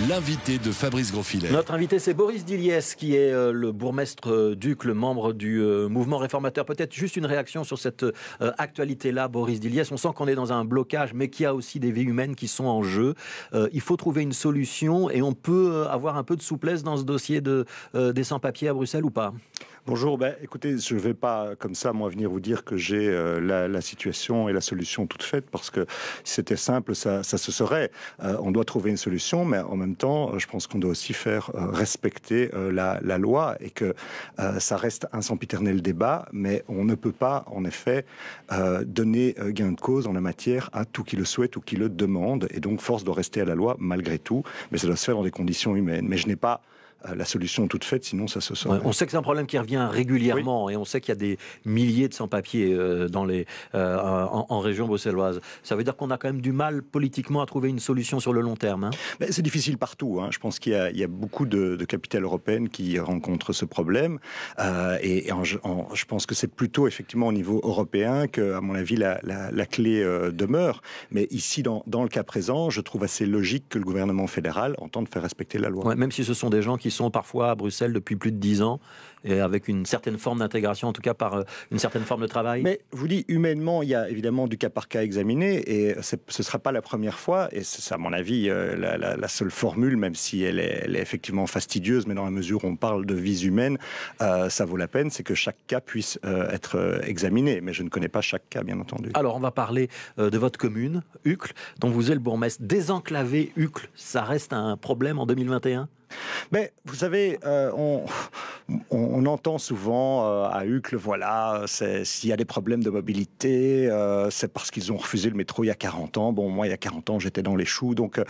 L'invité de Fabrice Grosfilet. Notre invité, c'est Boris Diliès, qui est le bourgmestre d'Uccle, membre du mouvement réformateur. Peut-être juste une réaction sur cette actualité-là, Boris Diliès. On sent qu'on est dans un blocage, mais qu'il y a aussi des vies humaines qui sont en jeu. Il faut trouver une solution et on peut avoir un peu de souplesse dans ce dossier des sans-papiers à Bruxelles ou pas ? Bonjour, écoutez, je ne vais pas comme ça, moi, venir vous dire que j'ai la situation et la solution toute faite, parce que si c'était simple, ça se serait. On doit trouver une solution, mais en même temps, je pense qu'on doit aussi faire respecter la loi, et que ça reste un sempiternel débat, mais on ne peut pas, en effet, donner gain de cause en la matière à tout qui le souhaite ou qui le demande, et donc force doit rester à la loi malgré tout, mais ça doit se faire dans des conditions humaines. Mais je n'ai pas la solution toute faite, sinon ça se saurait. Ouais, on sait que c'est un problème qui revient régulièrement, oui. Et on sait qu'il y a des milliers de sans-papiers en région bruxelloise. Ça veut dire qu'on a quand même du mal politiquement à trouver une solution sur le long terme. Hein. C'est difficile partout. Je pense qu'il y a beaucoup de capitales européennes qui rencontrent ce problème. Je pense que c'est plutôt effectivement au niveau européen que, à mon avis, la clé demeure. Mais ici, dans le cas présent, je trouve assez logique que le gouvernement fédéral entende faire respecter la loi. Ouais, même si ce sont des gens qui sont parfois à Bruxelles depuis plus de 10 ans, et avec une certaine forme d'intégration, en tout cas par une certaine forme de travail. Mais je vous dis, humainement, il y a évidemment du cas par cas examiné, et ce ne sera pas la première fois, et c'est à mon avis la seule formule, même si elle est effectivement fastidieuse, mais dans la mesure où on parle de vies humaines, ça vaut la peine, c'est que chaque cas puisse être examiné, mais je ne connais pas chaque cas, bien entendu. Alors, on va parler de votre commune, Uccle, dont vous êtes le bourgmestre. Désenclaver Uccle, ça reste un problème en 2021 ? Mais vous savez, on entend souvent à Uccle, voilà, s'il y a des problèmes de mobilité, c'est parce qu'ils ont refusé le métro il y a 40 ans. Bon, moi, il y a 40 ans, j'étais dans les choux. Donc,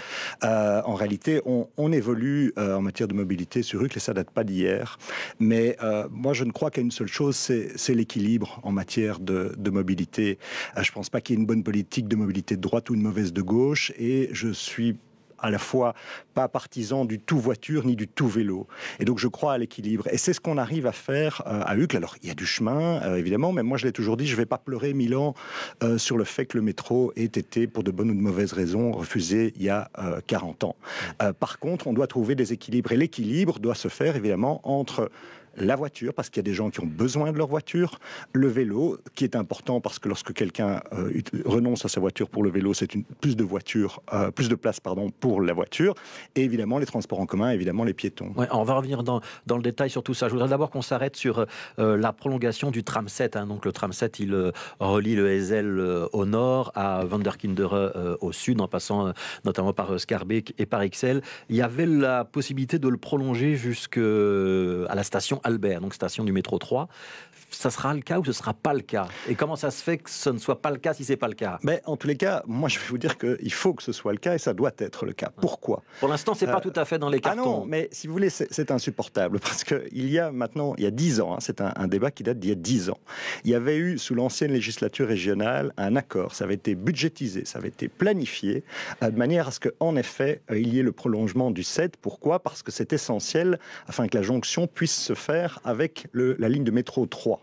en réalité, on évolue en matière de mobilité sur Uccle, et ça date pas d'hier. Mais moi, je ne crois qu'à une seule chose, c'est l'équilibre en matière de mobilité. Je pense pas qu'il y ait une bonne politique de mobilité de droite ou une mauvaise de gauche, et je suis à la fois pas partisan du tout voiture ni du tout vélo. Et donc je crois à l'équilibre. Et c'est ce qu'on arrive à faire à Uccle. Alors il y a du chemin, évidemment, mais moi je l'ai toujours dit, je ne vais pas pleurer 1000 ans sur le fait que le métro ait été, pour de bonnes ou de mauvaises raisons, refusé il y a 40 ans. Par contre, on doit trouver des équilibres. Et l'équilibre doit se faire, évidemment, entre la voiture, parce qu'il y a des gens qui ont besoin de leur voiture, le vélo, qui est important parce que lorsque quelqu'un renonce à sa voiture pour le vélo, c'est plus de place pour la voiture, et évidemment les transports en commun, évidemment les piétons. Ouais, on va revenir dans le détail sur tout ça. Je voudrais d'abord qu'on s'arrête sur la prolongation du tram 7. Donc le tram 7, il relie le Heysel au nord à Van der Kinderen au sud, en passant notamment par Schaerbeek et par Ixelles. Il y avait la possibilité de le prolonger jusqu'à la station Albert, donc station du métro 3. Ça sera le cas ou ce ne sera pas le cas ? Et comment ça se fait que ce ne soit pas le cas si ce n'est pas le cas ? Mais en tous les cas, moi je vais vous dire qu'il faut que ce soit le cas, et ça doit être le cas. Pourquoi ? Pour l'instant, ce n'est pas tout à fait dans les cartons. Ah non, mais si vous voulez, c'est insupportable, parce qu'il y a maintenant, il y a 10 ans, c'est un débat qui date d'il y a 10 ans, il y avait eu, sous l'ancienne législature régionale, un accord, ça avait été budgétisé, ça avait été planifié, de manière à ce qu'en effet, il y ait le prolongement du 7. Pourquoi ? Parce que c'est essentiel, afin que la jonction puisse se faire avec la ligne de métro 3.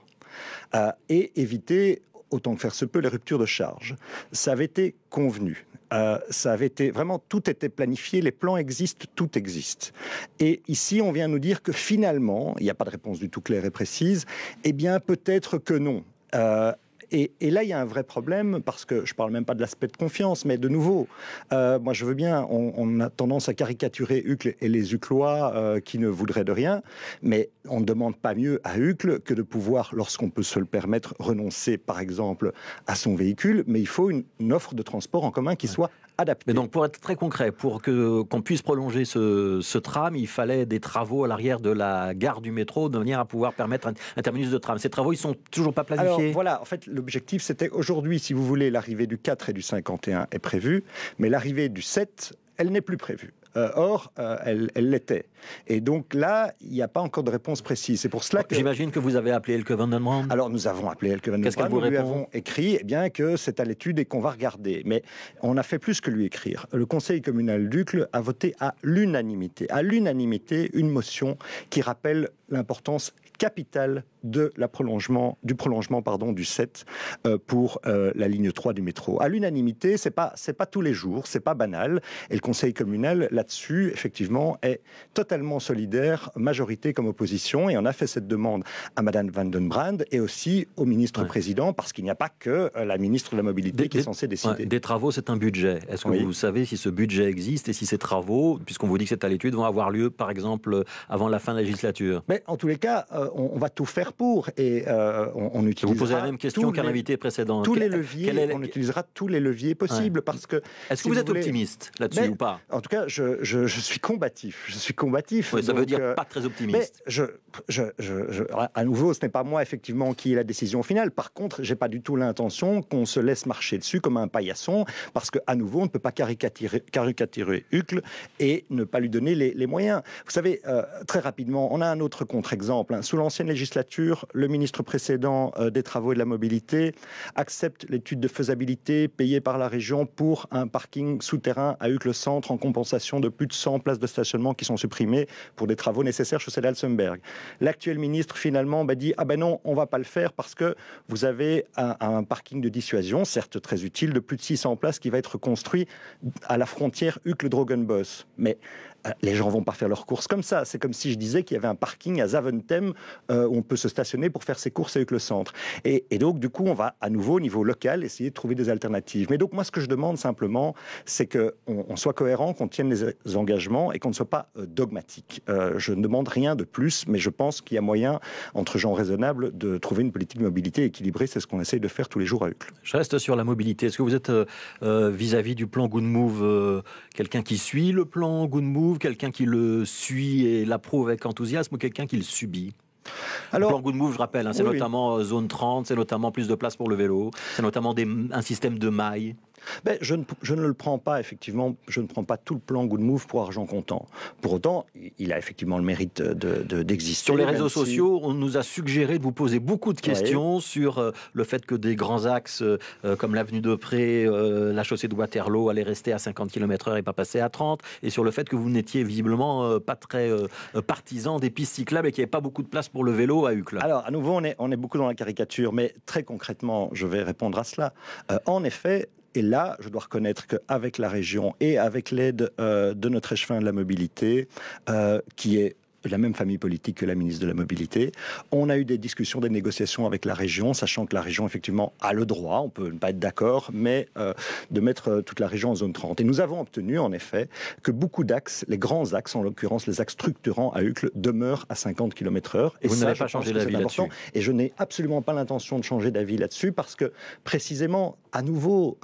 Et éviter, autant que faire se peut, les ruptures de charge. Ça avait été convenu. Ça avait été vraiment, tout était planifié, les plans existent, tout existe. Et ici, on vient nous dire que finalement, il n'y a pas de réponse du tout claire et précise, eh bien peut-être que non. Et là, il y a un vrai problème, parce que je ne parle même pas de l'aspect de confiance, mais de nouveau, moi je veux bien, on a tendance à caricaturer Uccle et les Ucquelois qui ne voudraient de rien, mais on ne demande pas mieux à Uccle que de pouvoir, lorsqu'on peut se le permettre, renoncer par exemple à son véhicule, mais il faut une offre de transport en commun qui soit adaptée. Mais donc pour être très concret, pour qu'on puisse prolonger ce tram, il fallait des travaux à l'arrière de la gare du métro, de manière à pouvoir permettre un terminus de tram. Ces travaux, ils ne sont toujours pas planifiés ? Alors voilà, en fait, l'objectif, c'était aujourd'hui, si vous voulez, l'arrivée du 4 et du 51 est prévue, mais l'arrivée du 7, elle n'est plus prévue. Or, elle l'était. Et donc là, il n'y a pas encore de réponse précise. C'est pour cela que... J'imagine que vous avez appelé Elke van den Brand. Alors, nous avons appelé Elke van den Brand. Qu'est-ce qu'elle vous répond ? Nous lui avons écrit que c'est à l'étude et qu'on va regarder. Mais on a fait plus que lui écrire. Le conseil communal d'Uccle a voté à l'unanimité, une motion qui rappelle l'importance capitale du prolongement du 7 pour la ligne 3 du métro. À l'unanimité, c'est pas tous les jours, c'est pas banal. Et le conseil communal, là-dessus, effectivement, est totalement solidaire, majorité comme opposition. Et on a fait cette demande à Madame Van den Brand et aussi au ministre-président, parce qu'il n'y a pas que la ministre de la Mobilité qui est censée décider. Des travaux, c'est un budget. Est-ce que vous savez si ce budget existe et si ces travaux, puisqu'on vous dit que c'est à l'étude, vont avoir lieu, par exemple, avant la fin de la législature? Mais en tous les cas, on va tout faire pour. Et on utilisera... Vous posez la même question qu'un invité précédent. Tous les leviers, on utilisera tous les leviers possibles. Parce que, est-ce que vous êtes optimiste là-dessus ou pas? En tout cas, je suis combatif. Je suis combatif. Oui, ça veut dire pas très optimiste. Mais à nouveau, ce n'est pas moi, effectivement, qui ai la décision finale. Par contre, j'ai pas du tout l'intention qu'on se laisse marcher dessus comme un paillasson, parce qu'à nouveau, on ne peut pas caricaturer Hucle et ne pas lui donner les moyens. Vous savez, très rapidement, on a un autre contre-exemple. Sous l'ancienne législature, le ministre précédent des Travaux et de la Mobilité accepte l'étude de faisabilité payée par la région pour un parking souterrain à Hucle-Centre en compensation de plus de 100 places de stationnement qui sont supprimées pour des travaux nécessaires chaussée d'Alsemberg. L'actuel ministre, finalement, dit « Ah ben non, on ne va pas le faire parce que vous avez un parking de dissuasion, certes très utile, de plus de 600 places qui va être construit à la frontière Hucle-Drogenbos. » Mais les gens ne vont pas faire leurs courses comme ça. C'est comme si je disais qu'il y avait un parking à Zaventem où on peut se stationner pour faire ses courses avec le centre. Et donc, du coup, on va à nouveau, au niveau local, essayer de trouver des alternatives. Mais donc, moi, ce que je demande simplement, c'est qu'on soit cohérent, qu'on tienne les engagements et qu'on ne soit pas dogmatique. Je ne demande rien de plus, mais je pense qu'il y a moyen, entre gens raisonnables, de trouver une politique de mobilité équilibrée. C'est ce qu'on essaye de faire tous les jours à Uccle. Je reste sur la mobilité. Est-ce que vous êtes vis-à-vis du plan Good Move, quelqu'un qui suit le plan Good Move, quelqu'un qui le suit et l'approuve avec enthousiasme, ou quelqu'un qui le subit? Alors, le plan Good Move, je rappelle, c'est notamment zone 30, c'est notamment plus de place pour le vélo, c'est notamment un système de mailles. Je ne le prends pas, effectivement, je ne prends pas tout le plan Good Move pour argent comptant. Pour autant, il a effectivement le mérite d'exister. Sur les réseaux sociaux, on nous a suggéré de vous poser beaucoup de questions sur le fait que des grands axes comme l'avenue de Pré, la chaussée de Waterloo allaient rester à 50 km/h et pas passer à 30, et sur le fait que vous n'étiez visiblement pas très partisan des pistes cyclables et qu'il n'y avait pas beaucoup de place pour le vélo à Uccle. Alors, à nouveau, on est beaucoup dans la caricature, mais très concrètement, je vais répondre à cela. En effet, et là, je dois reconnaître qu'avec la région et avec l'aide de notre échevin de la mobilité, qui est la même famille politique que la ministre de la Mobilité, on a eu des discussions, des négociations avec la région, sachant que la région, effectivement, a le droit, on peut ne pas être d'accord, mais de mettre toute la région en zone 30. Et nous avons obtenu, en effet, que beaucoup d'axes, les grands axes, en l'occurrence les axes structurants à Uccle, demeurent à 50 km/h. Et vous n'avez pas changé d'avis là-dessus. Et je n'ai absolument pas l'intention de changer d'avis là-dessus, parce que, précisément, à nouveau,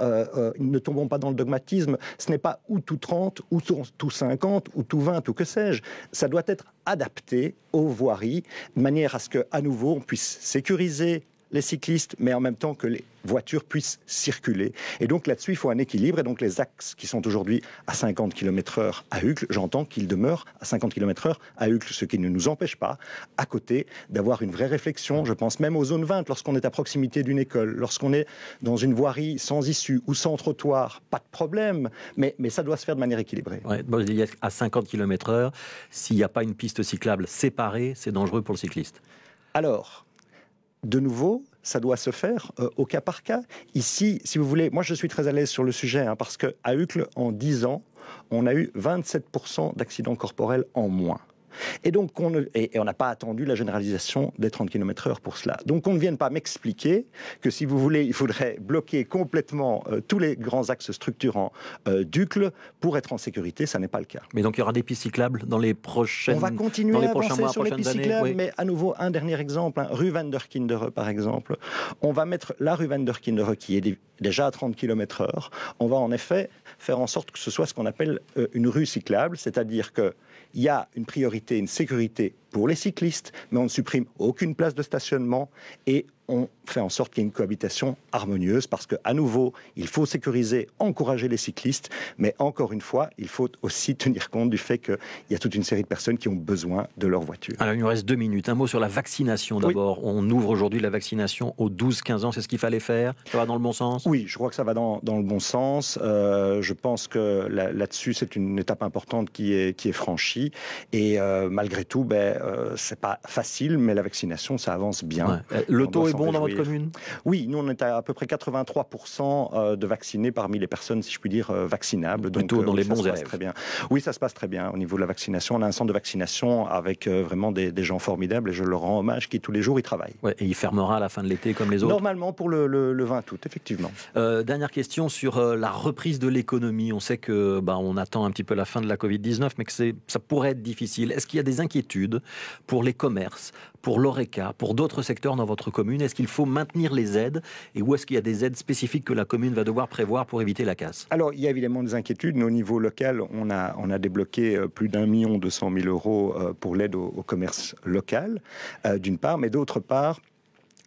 ne tombons pas dans le dogmatisme, ce n'est pas ou tout 30, ou tout 50, ou tout 20, ou que sais-je. Ça doit être adapté aux voiries, de manière à ce qu'à nouveau, on puisse sécuriser les cyclistes, mais en même temps que les voitures puissent circuler. Et donc là-dessus, il faut un équilibre. Et donc les axes qui sont aujourd'hui à 50 km/h à Uccle, j'entends qu'ils demeurent à 50 km/h à Uccle, ce qui ne nous empêche pas, à côté, d'avoir une vraie réflexion. Je pense même aux zones 20, lorsqu'on est à proximité d'une école, lorsqu'on est dans une voirie sans issue ou sans trottoir, pas de problème, mais ça doit se faire de manière équilibrée. Ouais, bon, à 50 km/h, s'il n'y a pas une piste cyclable séparée, c'est dangereux pour le cycliste. Alors, de nouveau, ça doit se faire au cas par cas. Ici, si vous voulez, moi je suis très à l'aise sur le sujet, parce qu'à Uccle, en 10 ans, on a eu 27% d'accidents corporels en moins. Et donc, on n'a pas attendu la généralisation des 30 km/h pour cela. Donc, on ne vienne pas m'expliquer que, si vous voulez, il faudrait bloquer complètement tous les grands axes structurants d'Uccle pour être en sécurité. Ça n'est pas le cas. Mais donc, il y aura des pistes cyclables dans les prochaines années. On va continuer à avancer sur les pistes cyclables, mais à nouveau, un dernier exemple, rue Van der Kindere, par exemple. On va mettre la rue Van der Kindere, qui est déjà à 30 km/h. On va en effet faire en sorte que ce soit ce qu'on appelle une rue cyclable, c'est-à-dire que il y a une priorité, une sécurité pour les cyclistes, mais on ne supprime aucune place de stationnement et on fait en sorte qu'il y ait une cohabitation harmonieuse, parce qu'à nouveau, il faut sécuriser, encourager les cyclistes, mais encore une fois, il faut aussi tenir compte du fait qu'il y a toute une série de personnes qui ont besoin de leur voiture. Alors, il nous reste 2 minutes. Un mot sur la vaccination d'abord. Oui. On ouvre aujourd'hui la vaccination aux 12-15 ans. C'est ce qu'il fallait faire? Ça va dans le bon sens? Oui, je crois que ça va dans le bon sens. Je pense que là-dessus, c'est une étape importante qui est franchie. Et malgré tout, c'est pas facile, mais la vaccination, ça avance bien. Ouais. Le taux est bon dans votre commune? Oui, nous on est à peu près 83% de vaccinés parmi les personnes, si je puis dire, vaccinables. Plutôt donc, dans les bons élèves. Très bien. Oui, ça se passe très bien au niveau de la vaccination. On a un centre de vaccination avec vraiment des gens formidables et je leur rends hommage qui tous les jours y travaillent. Ouais, et il fermera à la fin de l'été comme les autres? Normalement pour le 20 août, effectivement. Dernière question sur la reprise de l'économie. On sait que on attend un petit peu la fin de la Covid-19, mais que ça pourrait être difficile. Est-ce qu'il y a des inquiétudes pour les commerces, pour l'ORECA, pour d'autres secteurs dans votre commune? Est-ce qu'il faut maintenir les aides et où est-ce qu'il y a des aides spécifiques que la commune va devoir prévoir pour éviter la casse? Alors, il y a évidemment des inquiétudes. Au niveau local, on a débloqué plus d'1 200 000 € pour l'aide au commerce local, d'une part, mais d'autre part,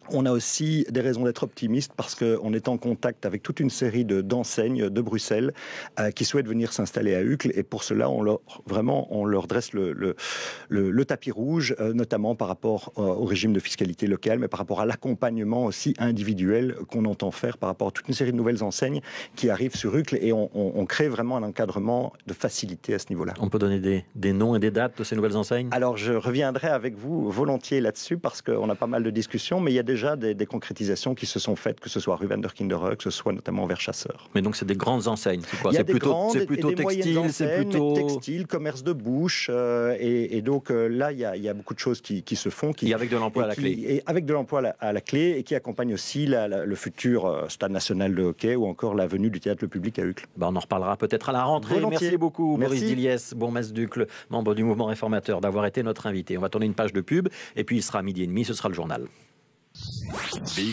on a aussi des raisons d'être optimiste parce qu'on est en contact avec toute une série d'enseignes de Bruxelles qui souhaitent venir s'installer à Uccle, et pour cela, on leur dresse le tapis rouge, notamment par rapport au régime de fiscalité locale, mais par rapport à l'accompagnement aussi individuel qu'on entend faire par rapport à toute une série de nouvelles enseignes qui arrivent sur Uccle, et on crée vraiment un encadrement de facilité à ce niveau-là. On peut donner des noms et des dates de ces nouvelles enseignes? Alors, je reviendrai avec vous volontiers là-dessus parce qu'on a pas mal de discussions, mais il y a déjà des concrétisations qui se sont faites, que ce soit rue Van der Kinderen, que ce soit notamment vers Chasseurs. Mais donc c'est des grandes enseignes, c'est quoi? C'est plutôt textile, c'est plutôt textile, commerce de bouche, et donc là il y a beaucoup de choses qui se font, et avec de l'emploi à la clé. Et avec de l'emploi à la clé, et qui accompagne aussi le futur stade national de hockey ou encore la venue du théâtre Le Public à Uccle. On en reparlera peut-être à la rentrée. Volontiers. Merci beaucoup. Merci. Boris Diliès, bourgmestre d'Uccle, membre du mouvement réformateur, d'avoir été notre invité. On va tourner une page de pub et puis il sera 12h30, ce sera le journal.